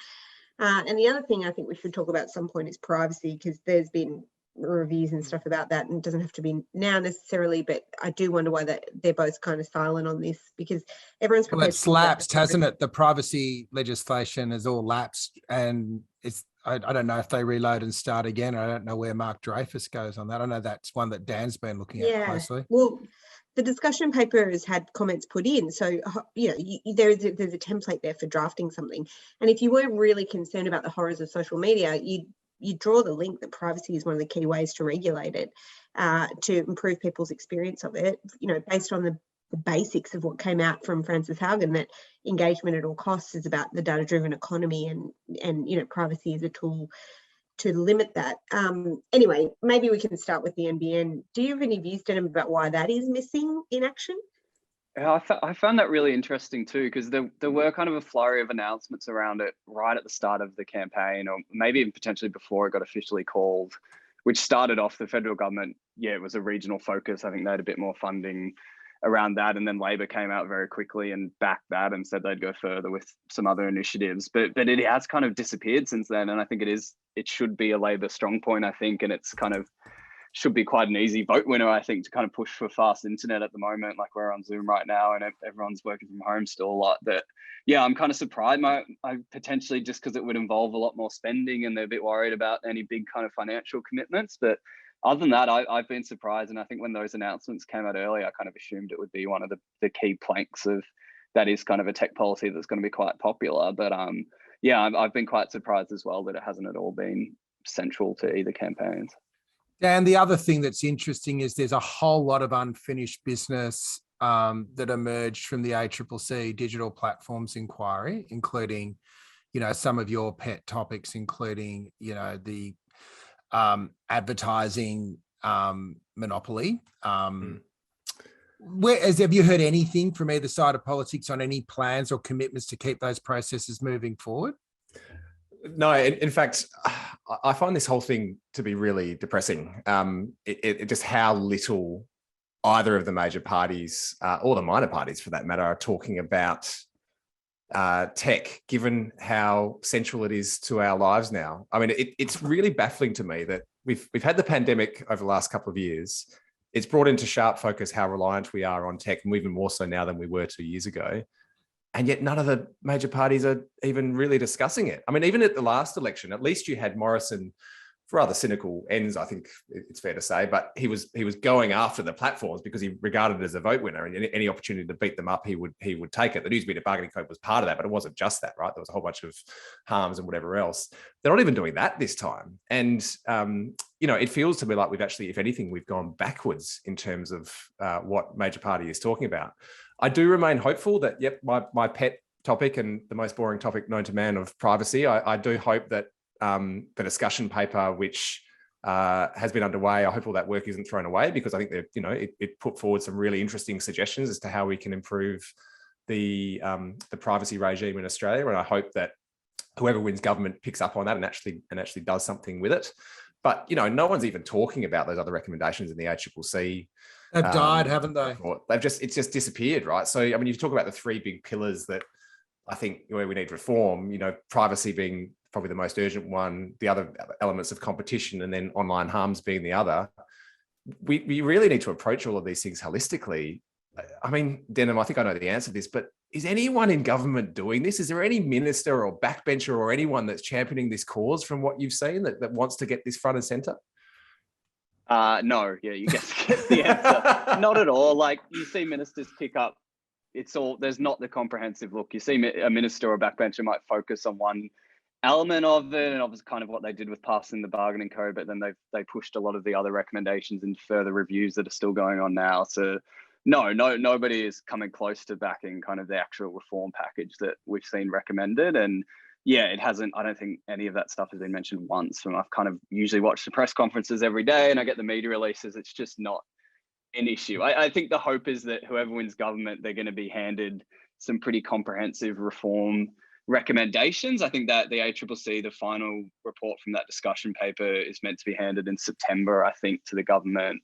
And the other thing I think we should talk about at some point is privacy, because there's been reviews and stuff about that, and it doesn't have to be now necessarily, but I do wonder why they're both kind of silent on this, because everyone's... Well, it's lapsed, hasn't it? The privacy legislation has all lapsed, and it's... I don't know if they reload and start again. I don't know where Mark Dreyfus goes on that. I know that's one that Dan's been looking at closely. Well, the discussion paper has had comments put in. So, you know, there's a template there for drafting something. And if you were really concerned about the horrors of social media, you draw the link that privacy is one of the key ways to regulate it, to improve people's experience of it, you know, based on the basics of what came out from Frances Haugen, that engagement at all costs is about the data-driven economy, and you know, privacy is a tool to limit that. Anyway, maybe we can start with the NBN. Do you have any views, Denham, about why that is missing in action? Yeah, I found that really interesting too, because there were kind of a flurry of announcements around it right at the start of the campaign, or maybe even potentially before it got officially called, which started off the federal government. Yeah, it was a regional focus. I think they had a bit more funding around that, and then Labor came out very quickly and backed that and said they'd go further with some other initiatives, but it has kind of disappeared since then. And I think it should be a Labor strong point, I think, and it's kind of should be quite an easy vote winner, I think, to kind of push for fast internet at the moment. Like we're on Zoom right now and everyone's working from home still a lot. But yeah, I'm kind of surprised. I potentially, just because it would involve a lot more spending and they're a bit worried about any big kind of financial commitments. But other than that, I've been surprised. And I think when those announcements came out earlier, I kind of assumed it would be one of the key planks of that is kind of a tech policy that's going to be quite popular. But yeah, I've been quite surprised as well that it hasn't at all been central to either campaigns. And the other thing that's interesting is there's a whole lot of unfinished business that emerged from the ACCC digital platforms inquiry, including, some of your pet topics, including, the advertising monopoly. Have you heard anything from either side of politics on any plans or commitments to keep those processes moving forward? No, in fact, I find this whole thing to be really depressing. It just how little either of the major parties, or the minor parties for that matter, are talking about tech, given how central it is to our lives now. I mean, it's really baffling to me that we've had the pandemic over the last couple of years. It's brought into sharp focus how reliant we are on tech, and even more so now than we were 2 years ago. And yet none of the major parties are even really discussing it. I mean, even at the last election, at least you had Morrison, for rather cynical ends, I think it's fair to say, but he was going after the platforms because he regarded it as a vote winner, and any opportunity to beat them up, he would take it. The news media bargaining code was part of that, but it wasn't just that, right? There was a whole bunch of harms and whatever else. They're not even doing that this time. And, it feels to me like we've actually, if anything, we've gone backwards in terms of what major party is talking about. I do remain hopeful that, yep, my pet topic and the most boring topic known to man of privacy, I do hope that the discussion paper, which has been underway, I hope all that work isn't thrown away, because I think that, it put forward some really interesting suggestions as to how we can improve the privacy regime in Australia. And I hope that whoever wins government picks up on that and actually does something with it. But, no one's even talking about those other recommendations in the ACCC. They've died, haven't they? It's just disappeared, right? So, I mean, you talk about the three big pillars that I think where we need reform, privacy being probably the most urgent one, the other elements of competition, and then online harms being the other. We really need to approach all of these things holistically. I mean, Denham, I think I know the answer to this, but is anyone in government doing this? Is there any minister or backbencher or anyone that's championing this cause from what you've seen that wants to get this front and center? No, yeah, you get the answer. Not at all. Like, you see ministers pick up, there's not the comprehensive look. You see a minister or a backbencher might focus on one element of it, and obviously kind of what they did with passing the bargaining code, but then they pushed a lot of the other recommendations and further reviews that are still going on now. So nobody is coming close to backing kind of the actual reform package that we've seen recommended. And yeah, it hasn't, I don't think any of that stuff has been mentioned once. And I've kind of usually watched the press conferences every day and I get the media releases. It's just not an issue. I think the hope is that whoever wins government, they're going to be handed some pretty comprehensive reform recommendations. I think that the ACCC, the final report from that discussion paper, is meant to be handed in September, I think, to the government.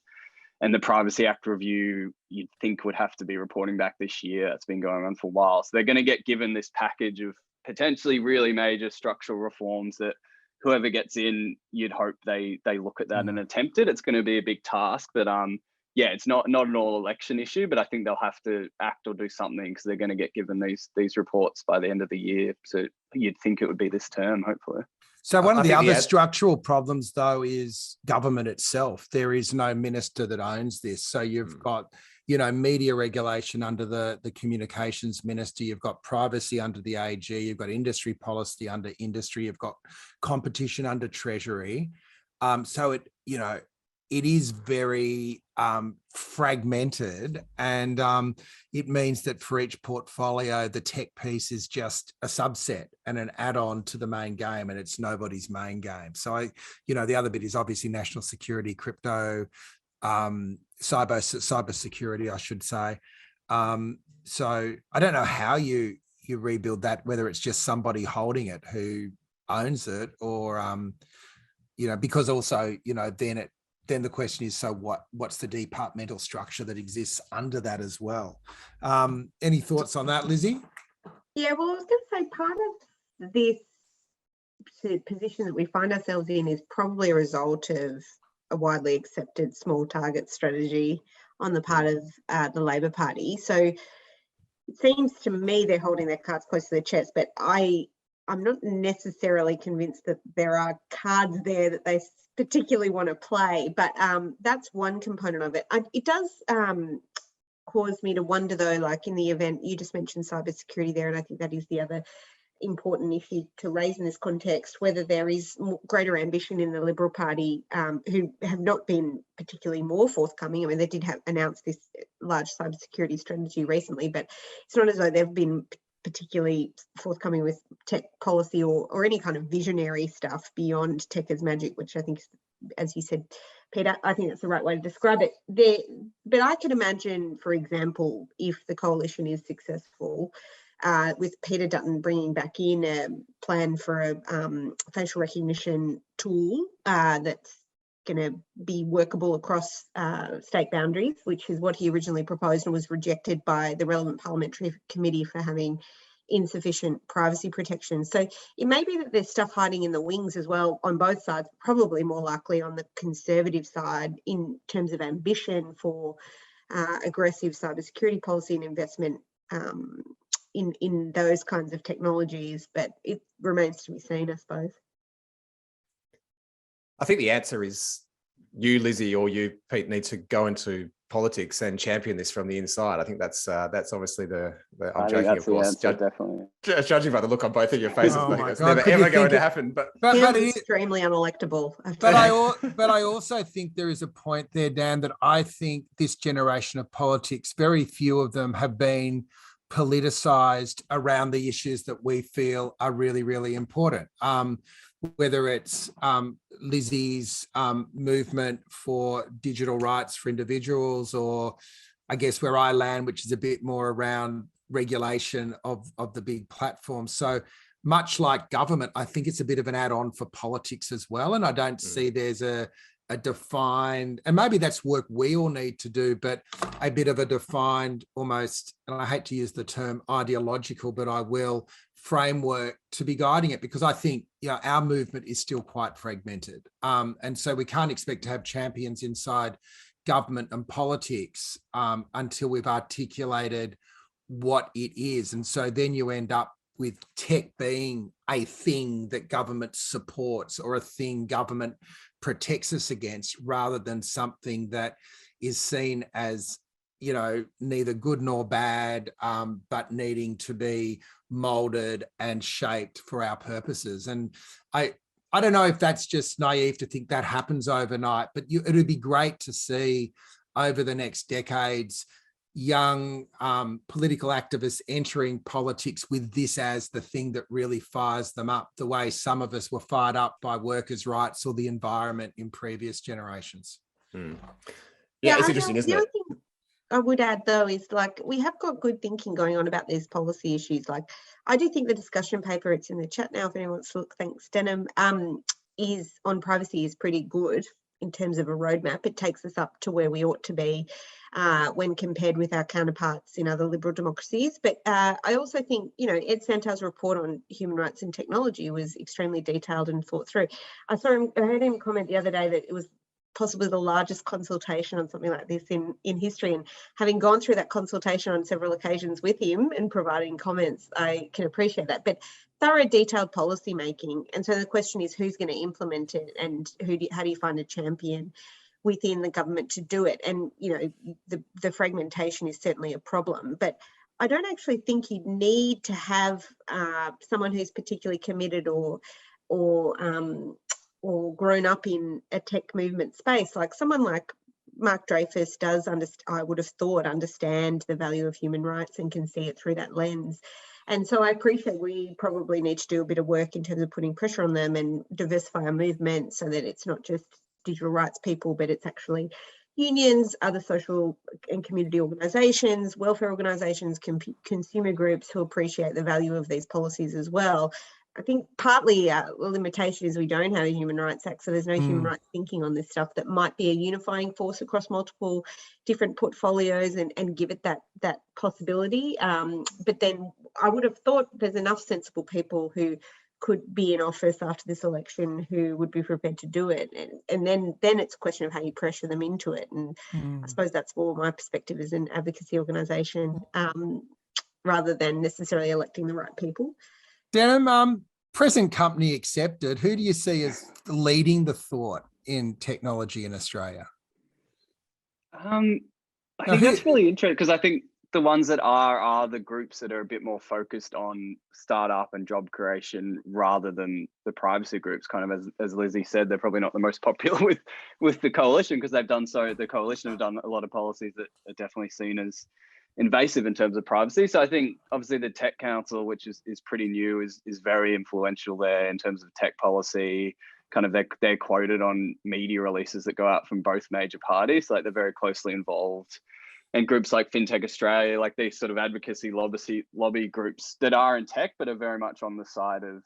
And the Privacy Act review, you'd think, would have to be reporting back this year. It's been going on for a while. So they're going to get given this package of potentially really major structural reforms that whoever gets in, you'd hope they look at that and attempt it. It's going to be a big task, but yeah, it's not an all election issue, but I think they'll have to act or do something because they're going to get given these reports by the end of the year. So you'd think it would be this term, hopefully. So one of the other structural problems, though, is government itself. There is no minister that owns this. So you've got, media regulation under the communications minister. You've got privacy under the AG. You've got industry policy under industry. You've got competition under Treasury. So it is very fragmented, and it means that for each portfolio, the tech piece is just a subset and an add-on to the main game, and it's nobody's main game. So the other bit is obviously national security, crypto, cyber security, I should say. So I don't know how you rebuild that, whether it's just somebody holding it who owns it, or because also then the question is, so what's the departmental structure that exists under that as well? Any thoughts on that, Lizzie? Yeah, well, I was going to say part of this position that we find ourselves in is probably a result of a widely accepted small target strategy on the part of the Labor Party. So it seems to me they're holding their cards close to their chest, but I'm not necessarily convinced that there are cards there that they particularly want to play. But that's one component of it. It does cause me to wonder, though, like in the event, you just mentioned cybersecurity there, and I think that is the other important issue to raise in this context, whether there is greater ambition in the Liberal Party, who have not been particularly more forthcoming. I mean, they did have announced this large cybersecurity strategy recently, but it's not as though they've been particularly forthcoming with tech policy or any kind of visionary stuff beyond tech as magic, which I think, as you said, Peter, I think that's the right way to describe it. But I can imagine, for example, if the coalition is successful, with Peter Dutton bringing back in a plan for a facial recognition tool that's going to be workable across state boundaries, which is what he originally proposed and was rejected by the relevant parliamentary committee for having insufficient privacy protection. So it may be that there's stuff hiding in the wings as well on both sides, probably more likely on the Conservative side in terms of ambition for aggressive cybersecurity policy and investment in those kinds of technologies, but it remains to be seen, I suppose. I think the answer is you, Lizzie, or you, Pete, need to go into politics and champion this from the inside. I think that's obviously the I'm joking, of course. Definitely. Judging by the look on both of your faces, Oh I think my that's God, never could you ever going think to happen. But But Sounds it is, extremely unelectable. but I also think there is a point there, Dan, that I think this generation of politics, very few of them have been politicized around the issues that we feel are really, really important. Whether it's Lizzie's movement for digital rights for individuals, or I guess where I land, which is a bit more around regulation of the big platforms. So much like government, I think it's a bit of an add-on for politics as well. And I don't see there's a defined, and maybe that's work we all need to do, but a bit of a defined almost, and I hate to use the term ideological, but I will, framework to be guiding it, because I think, you know, our movement is still quite fragmented. And so we can't expect to have champions inside government and politics until we've articulated what it is. And so then you end up with tech being a thing that government supports or a thing government protects us against, rather than something that is seen as, you know, neither good nor bad, but needing to be molded and shaped for our purposes. And I don't know if that's just naive to think that happens overnight, but it would be great to see over the next decades young political activists entering politics with this as the thing that really fires them up, the way some of us were fired up by workers' rights or the environment in previous generations. Yeah, it's interesting, isn't it? I would add, though, is like we have got good thinking going on about these policy issues. Like I do think the discussion paper, it's in the chat now if anyone wants to look, thanks Denim, is on privacy is pretty good in terms of a roadmap. It takes us up to where we ought to be when compared with our counterparts in other liberal democracies. But I also think, you know, Ed Santar's report on human rights and technology was extremely detailed and thought through. I heard him comment the other day that it was possibly the largest consultation on something like this in history, and having gone through that consultation on several occasions with him and providing comments, I can appreciate that. But thorough, detailed policy making, and so the question is who's going to implement it, and how do you find a champion within the government to do it? And you know, the fragmentation is certainly a problem, but I don't actually think you need to have someone who's particularly committed or grown up in a tech movement space. Like someone like Mark Dreyfus does, I would have thought, understand the value of human rights and can see it through that lens. And so I appreciate we probably need to do a bit of work in terms of putting pressure on them and diversify our movement so that it's not just digital rights people, but it's actually unions, other social and community organisations, welfare organisations, consumer groups who appreciate the value of these policies as well. I think partly the limitation is we don't have a Human Rights Act, so there's no human rights thinking on this stuff that might be a unifying force across multiple different portfolios and give it that possibility. But then I would have thought there's enough sensible people who could be in office after this election who would be prepared to do it, and then it's a question of how you pressure them into it. And I suppose that's more my perspective as an advocacy organisation, rather than necessarily electing the right people. Denim, present company accepted, who do you see as leading the thought in technology in Australia? I think that's really interesting, because I think the ones that are the groups that are a bit more focused on startup and job creation rather than the privacy groups. Kind of as Lizzie said, they're probably not the most popular with the coalition, because the coalition have done a lot of policies that are definitely seen as invasive in terms of privacy. So I think obviously the Tech Council, which is pretty new, is very influential there in terms of tech policy. Kind of they're quoted on media releases that go out from both major parties, like they're very closely involved. And groups like FinTech Australia, like these sort of advocacy lobby groups that are in tech, but are very much on the side of,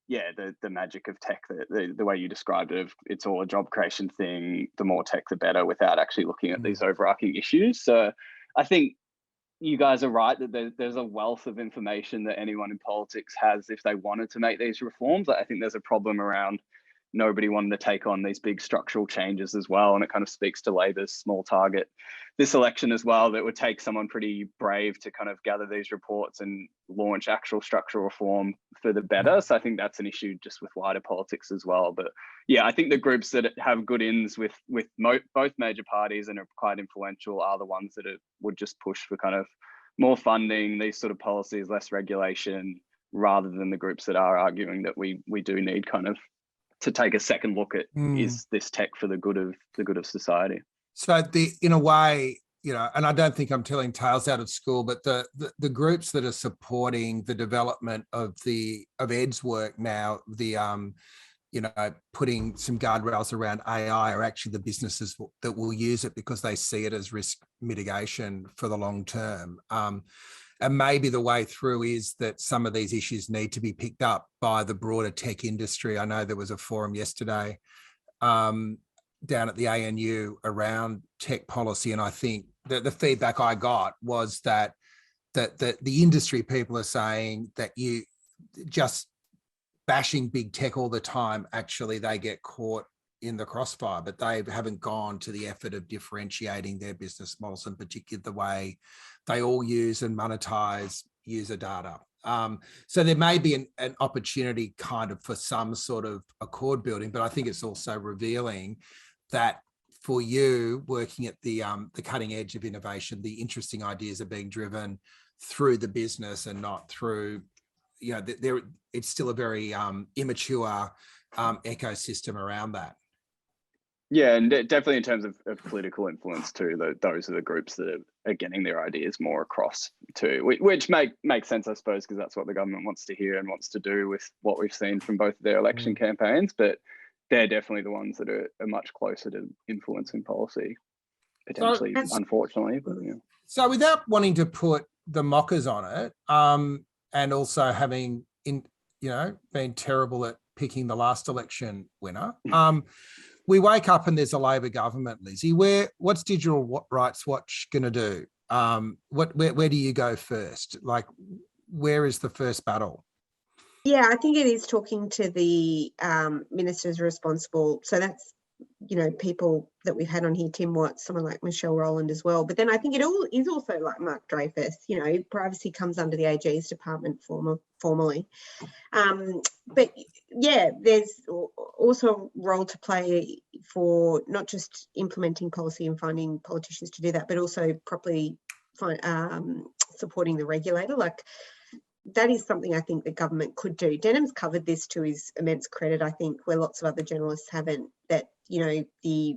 the magic of tech, the way you described it, it's all a job creation thing, the more tech, the better, without actually looking at these overarching issues. So I think you guys are right that there's a wealth of information that anyone in politics has if they wanted to make these reforms. I think there's a problem around nobody wanted to take on these big structural changes as well. And it kind of speaks to Labor's small target this election as well, that would take someone pretty brave to kind of gather these reports and launch actual structural reform for the better. So I think that's an issue just with wider politics as well. But yeah, I think the groups that have good ins with both major parties and are quite influential are the ones that would just push for kind of more funding, these sort of policies, less regulation, rather than the groups that are arguing that we do need kind of to take a second look at is this tech for the good of society. So in a way, and I don't think I'm telling tales out of school, but the groups that are supporting the development of Ed's work now, putting some guardrails around AI are actually the businesses that will use it because they see it as risk mitigation for the long term. And maybe the way through is that some of these issues need to be picked up by the broader tech industry. I know there was a forum yesterday down at the ANU around tech policy, and I think that the feedback I got was that the industry people are saying that you just bashing big tech all the time, actually they get caught in the crossfire, but they haven't gone to the effort of differentiating their business models, in particular the way they all use and monetize user data. So there may be an opportunity kind of for some sort of accord building, but I think it's also revealing that for you working at the cutting edge of innovation, the interesting ideas are being driven through the business and not through, it's still a very immature ecosystem around that. Yeah, and definitely in terms of political influence too, those are the groups that are getting their ideas more across too, which makes sense, I suppose, because that's what the government wants to hear and wants to do with what we've seen from both their election campaigns. But they're definitely the ones that are much closer to influencing policy, potentially, unfortunately. But, yeah. So without wanting to put the mockers on it, and also having been terrible at picking the last election winner, we wake up and there's a Labor government, Lizzie. What's Digital Rights Watch going to do? Where do you go first? Like, where is the first battle? Yeah, I think it is talking to the ministers responsible. So that's, people that we've had on here, Tim Watts, someone like Michelle Rowland as well. But then I think it all is also like Mark Dreyfus, privacy comes under the AG's department formally. But yeah, there's also a role to play for not just implementing policy and finding politicians to do that, but also properly supporting the regulator. Like, that is something I think the government could do. Denham's covered this to his immense credit, I think, where lots of other journalists haven't, that, the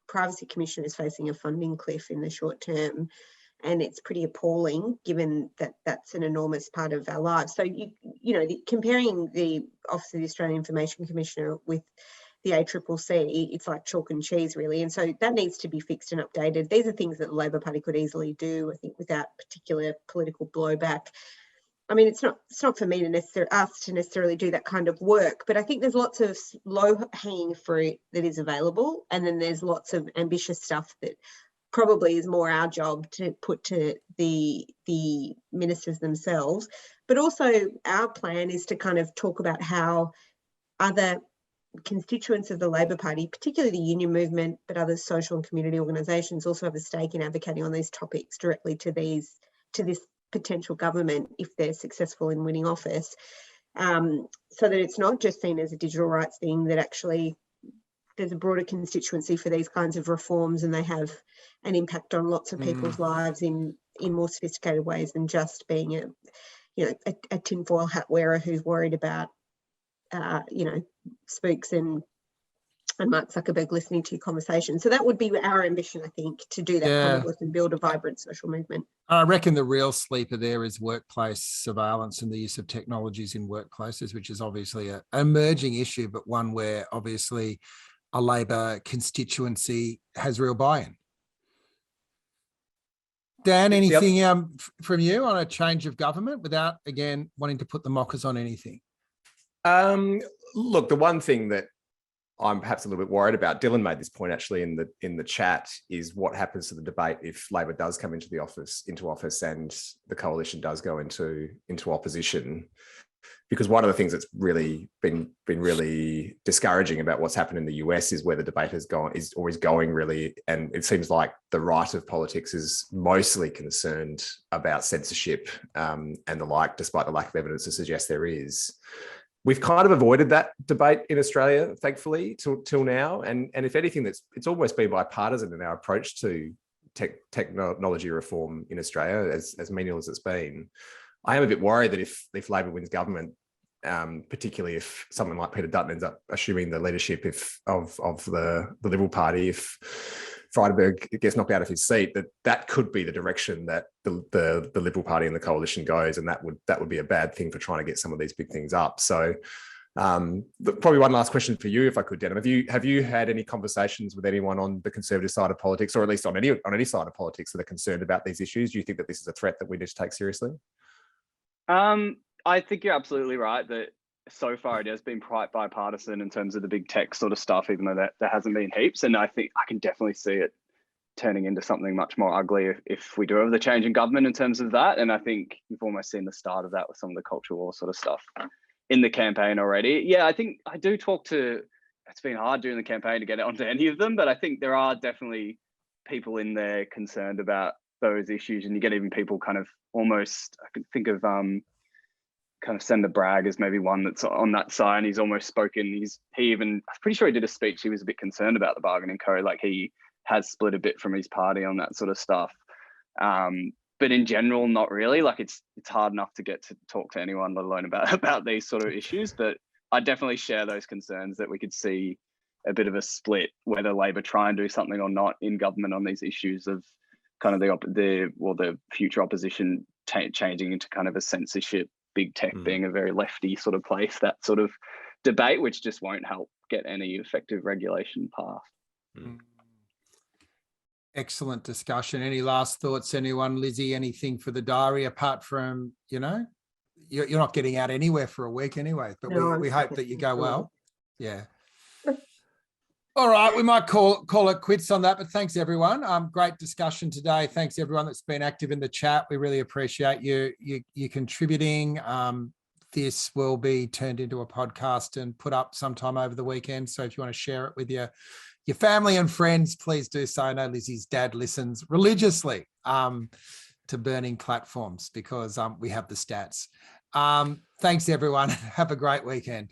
Privacy Commission is facing a funding cliff in the short term. And it's pretty appalling given that that's an enormous part of our lives. So, comparing the Office of the Australian Information Commissioner with the ACCC, it's like chalk and cheese, really. And so that needs to be fixed and updated. These are things that the Labor Party could easily do, I think, without particular political blowback. I mean, it's not for me to necessarily do that kind of work, but I think there's lots of low-hanging fruit that is available, and then there's lots of ambitious stuff that probably is more our job to put to the ministers themselves. But also our plan is to kind of talk about how other constituents of the Labor Party, particularly the union movement, but other social and community organisations, also have a stake in advocating on these topics directly to this potential government if they're successful in winning office, so that it's not just seen as a digital rights thing, that actually there's a broader constituency for these kinds of reforms, and they have an impact on lots of people's lives in more sophisticated ways than just being a tinfoil hat wearer who's worried about spooks and Mark Zuckerberg listening to your conversation. So that would be our ambition, I think, to do that kind of work and build a vibrant social movement. I reckon the real sleeper there is workplace surveillance and the use of technologies in workplaces, which is obviously an emerging issue, but one where obviously a Labor constituency has real buy-in. Dan, anything from you on a change of government without, again, wanting to put the mockers on anything? Look, the one thing that I'm perhaps a little bit worried about, Dylan made this point actually in the chat, is what happens to the debate if Labor does come into office and the coalition does go into opposition. Because one of the things that's really been really discouraging about what's happened in the US is where the debate is going really, and it seems like the right of politics is mostly concerned about censorship and the like, despite the lack of evidence to suggest there is. We've kind of avoided that debate in Australia, thankfully, till now. And if anything, it's almost been bipartisan in our approach to technology reform in Australia, as menial as it's been. I am a bit worried that if Labor wins government, particularly if someone like Peter Dutton ends up assuming the leadership of the Liberal Party, if Frydenberg gets knocked out of his seat, that could be the direction that the Liberal Party and the coalition goes, and that would be a bad thing for trying to get some of these big things up. So, probably one last question for you, if I could, Denham. Have you had any conversations with anyone on the Conservative side of politics, or at least on any side of politics, that are concerned about these issues? Do you think that this is a threat that we need to take seriously? I think you're absolutely right that so far it has been quite bipartisan in terms of the big tech sort of stuff, even though there hasn't been heaps. And I think I can definitely see it turning into something much more ugly if we do have the change in government in terms of that. And I think you've almost seen the start of that with some of the culture war sort of stuff in the campaign already. Yeah, I think I do talk to, it's been hard during the campaign to get onto any of them, but I think there are definitely people in there concerned about those issues. And you get even people kind of almost, I can think of kind of Senator Bragg is maybe one that's on that side, and he's almost spoken. I'm pretty sure he did a speech. He was a bit concerned about the bargaining code. Like, he has split a bit from his party on that sort of stuff. But in general, not really. Like, it's hard enough to get to talk to anyone, let alone about these sort of issues. But I definitely share those concerns that we could see a bit of a split, whether Labor try and do something or not in government on these issues of kind of the future opposition changing into kind of a censorship, big tech being a very lefty sort of place, that sort of debate, which just won't help get any effective regulation passed. Excellent discussion. Any last thoughts, anyone? Lizzie, anything for the diary apart from, you're not getting out anywhere for a week anyway, but no, we hope that you go well. Yeah. All right, we might call it quits on that, but thanks everyone. Great discussion today. Thanks everyone that's been active in the chat. We really appreciate you contributing. This will be turned into a podcast and put up sometime over the weekend. So if you want to share it with your family and friends, please do so. I know Lizzie's dad listens religiously to burning platforms because we have the stats. Thanks everyone. Have a great weekend.